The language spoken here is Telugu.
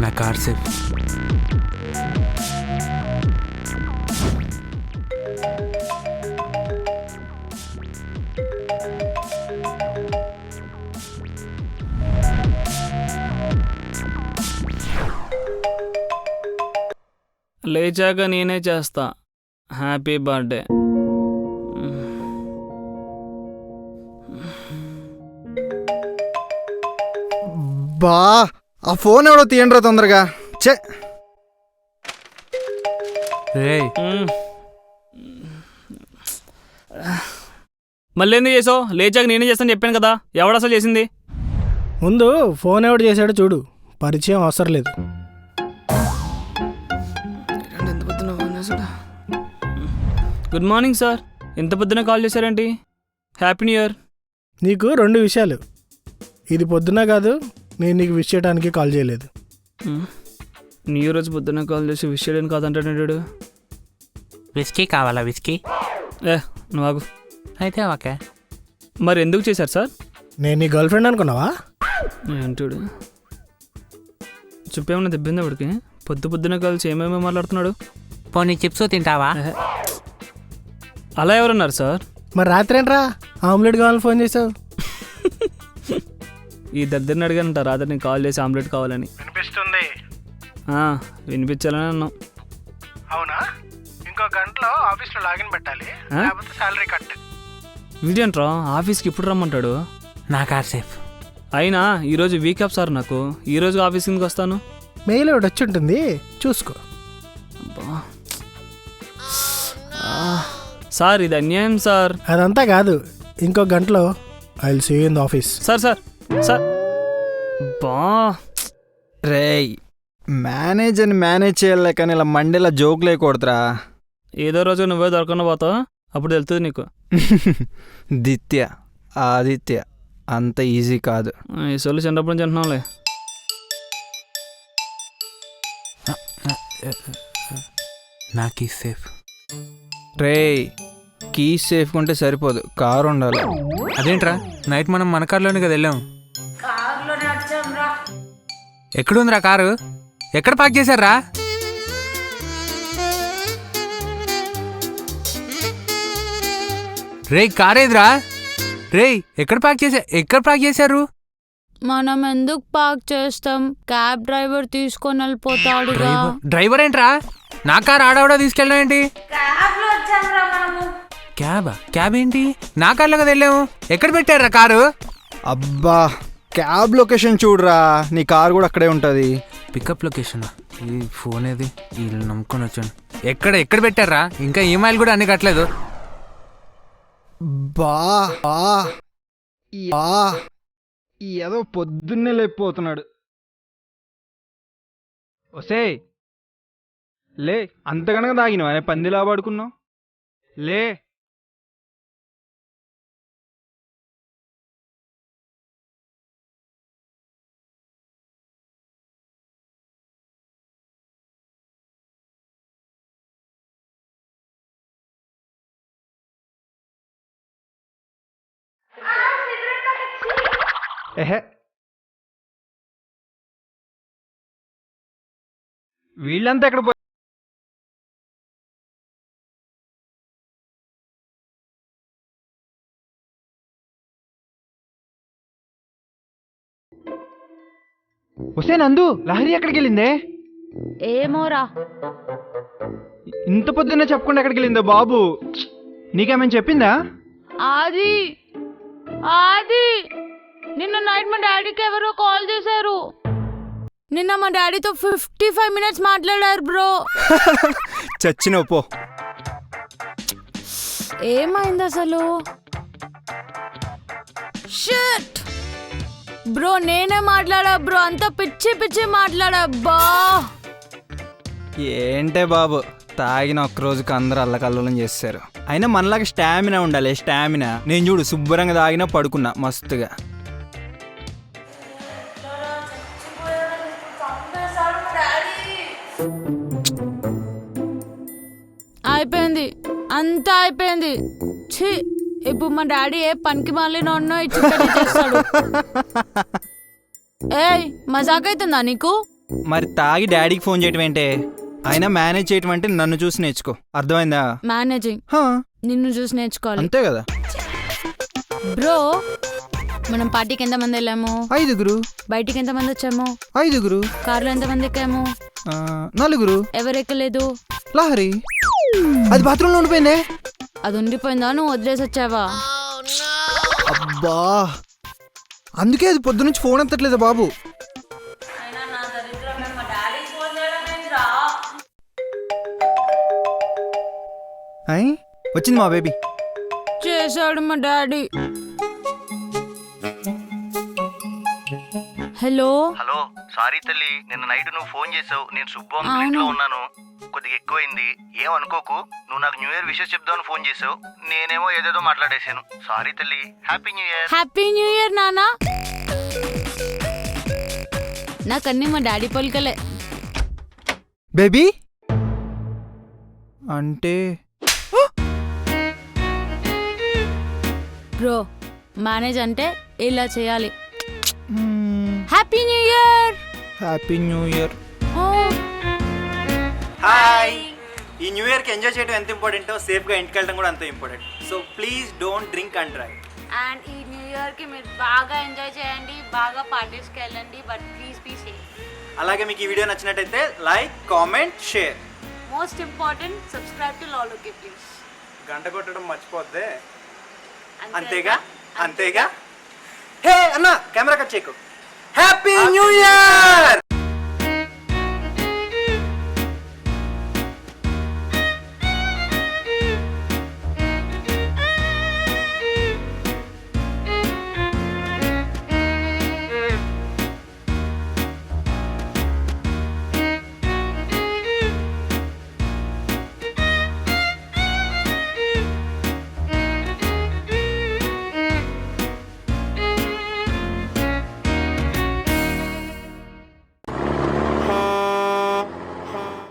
నా కార్ సేఫ్. లేచాక నేనే చేస్తా. Happy birthday. బా ఆ ఫోన్ ఎవడో తీయండిరా తొందరగా. చే రేయ్ మళ్ళీ ఎందుకు చేసావు? లేచాక నేనే చేస్తాను చెప్పాను కదా. ఎవడు అసలు చేసింది? ముందు ఫోన్ ఎవడు చేశాడో చూడు. పరిచయం అవసరం లేదు. Good morning sir. ఎంత పొద్దున కాల్ చేశారేంటి? Happy new year. నీకు 2 విషయాలు. ఇది పొద్దున కాదు, నేను నీకు విష్ చేయడానికి కాల్ చేయలేదు. న్యూ ఇయర్ రోజు పొద్దున కాల్ చేసి విష్ చేయడానికి కాదంటాడు. విస్కీ కావాలా? విస్కీ నువ్వు ఆగు. అయితే ఓకే. మరి ఎందుకు చేశారు సార్? నేను నీ గర్ల్ ఫ్రెండ్ అనుకున్నావా? ఏంటుడు చెప్పేమన్నా దెబ్బిందా వాడికి? పొద్దున కలిసి ఏమేమో మాట్లాడుతున్నాడు. పోనీ చిప్స్ తింటావా? అలా ఎవరన్నారు సార్? మరి రాత్రి ఏంట్రా ఆమ్లెట్ కావాలని ఫోన్ చేసావు? ఈ దగ్గరని అడిగానంట రాత్రి నేను కాల్ చేసి ఆమ్లెట్ కావాలని. వినిపిస్తుంది. వినిపించాలని అన్నాం. అవునా? ఇంకో గంటలో ఆఫీస్లో లాగిన్ పెట్టాలి, లేకపోతే సాలరీ కట్. వీడేంట్రా ఆఫీస్కి ఇప్పుడు రమ్మంటాడు? నా కార్ సేఫ్. అయినా ఈరోజు వీక్ ఆఫ్ సార్ నాకు. ఈరోజు ఆఫీస్ కిందకి వస్తాను. మెయిల్ ఒకటి వచ్చి ఉంటుంది, చూసుకో. సార్ ఇది అన్యాయం సార్. అదంతా కాదు, ఇంకో గంటలో I will see you in the office. Sir sir sir బా రేయ్ మేనేజర్ని మేనేజ్ చేయాలి కానీ ఇలా మండేలా జోక్ లేకూడదురా. ఏదో రోజు నువ్వే దొరకకుండా పోతావు, అప్పుడు వెళ్తుంది నీకు. దిత్య ఆదిత్య అంత ఈజీ కాదు. ఈ సొల్లు చిన్నప్పటి నుంచి అంటున్నాంలే. నా కీ సేఫ్. రేయ్ కీస్ సేఫ్ ఉంటే సరిపోదు, కారు ఉండాలి. అదేంట్రా నైట్ మనం మన కార్లోనే కదా వెళ్ళాం. ఎక్కడుందిరా కారు? ఎక్కడ పార్క్ చేశారా? రేయ్ కారేదిరా? రేయ్ ఎక్కడ పార్క్ చేశారు? మనం ఎందుకు పార్క్ చేస్తాం? క్యాబ్ డ్రైవర్ తీసుకొని వెళ్ళిపోతాడుగా. డ్రైవర్ ఏంట్రా? నా కారు ఆడవడా తీసుకెళ్ళడం ఏంటి? క్యాబ్ ఏంటి? నా కార్లో కదా వెళ్ళాము. ఎక్కడ పెట్టారా కారు? అబ్బా క్యాబ్ లొకేషన్ చూడరా, నీ కారు కూడా అక్కడే ఉంటుంది. Pickup location. ఈ ఫోన్ ఏది? వీళ్ళు నమ్ముకొని వచ్చాను. ఎక్కడ పెట్టారా? ఇంకా ఈమెయిల్ కూడా అన్ని కట్టలేదు. బా ఏదో పొద్దున్నే లేకపోతున్నాడు. ఒసే లే, అంతకనగా తాగినవా? పందిలా పడుకున్నావు. లే ఎహే వీళ్ళంతా ఎక్కడ పోయి వస్తే నందు లహరి ఎక్కడికి వెళ్ళిందే? ఏమోరా, ఇంత పొద్దున్నే చెప్పకుండా ఎక్కడికి వెళ్ళిందో బాబు? నీకేమైనా చెప్పిందా? ఆది నిన్న నైట్ మా డాడీకి ఎవరో కాల్ చేశారు. నిన్న మా డాడీతో 55 minutes మాట్లాడారు బ్రో. చచ్చినవు పో. ఏమైంది అసలు? షిట్ బ్రో, నేనే మాట్లాడా బ్రో. అంత పిచ్చి మాట్లాడా బా. ఏంటే బాబు, తాగిన ఒక్కరోజుకి అందరూ అల్లకల్లోలం చేస్తారు. అయినా మనలాగా స్టామినా ఉండాలి. స్టామినా నేను చూడు శుభ్రంగా తాగినా పడుకున్నా మస్తుగా. అయిపోయింది, అంతా అయిపోయింది. ఛీ, ఇప్పుడు మా డాడీ ఏ పనికి మళ్ళీ నన్ను ఇచ్చి పెళ్లి చేస్తాడు. ఏయ్ మజాక్ అవుతుందా నీకు? మరి తాగి డాడీకి ఫోన్ చేయటం ఏంటే? అయినా మేనేజ్ చేయటం అంటే నన్ను చూసి నేర్చుకో, అర్థమైందా? మేనేజింగ్ హా, నిన్ను చూసి నేర్చుకోవాలి. అంతే కదా. బ్రో, మనం పార్టీకి ఎంతమంది వెళ్ళాము? 5 బయటికి ఎంతమంది వచ్చాము? 5 కార్లో ఎంతమంది ఎక్కాము? 4 ఎవరు ఎక్కలేదు? లహరి అది బాత్రూంలో ఉండిపోయిందే. అది ఉండిపోయిందా, నువ్వు వదిలేసి వచ్చావా? అబ్బా, అందుకే అది పొద్దునుంచి ఫోన్ ఎత్తట్లేదు బాబు. అయ్, వచ్చింది మా బేబీ. చేశాడు మా డాడీ. హలో హలో, సారీ తల్లి, నిన్న నైట్ నువ్వు ఫోన్ చేసావు. నేను సుబ్బు అంకుల్ అవును. ఇంట్లో ఉన్నాను. కొద్దిగా ఎక్కువైంది, ఏమనుకోకు. నువ్వు నాకు న్యూ ఇయర్ విషెస్ చెప్దామని ఫోన్ చేసావు. నేనేమో ఏదేదో మాట్లాడేశాను. సారీ తల్లి, happy new year. Happy new year నానా. నాకన్నీ మా డాడీ పోలికలే. బేబీ అంటే బ్రో, మేనేజ్ అంటే ఇలా చేయాలి. Happy new year. Happy new year. Hi. ఈ న్యూ ఇయర్కి ఎంజాయ్ చేయడం ఎంత ఇంపార్టెంటో సేఫ్గా ఇంటికి వెళ్ళడం కూడా అంత important. So please don't drink and drive. And ఈ న్యూ ఇయర్ కి మీరు బాగా ఎంజాయ్ చేయండి, బాగా పార్టీస్కి వెళ్ళండి, బట్ ప్లీజ్ బీ సేఫ్. అలాగే మీకు ఈ వీడియో నచ్చినట్టయితే like, comment, share. Most important, subscribe to లాలోకి ప్లీజ్. గంట కొట్టడం మర్చిపోద్దే. అంతేగా అంతేగా. హే అన్న, కెమెరా కట్ చేయకు. Happy new year.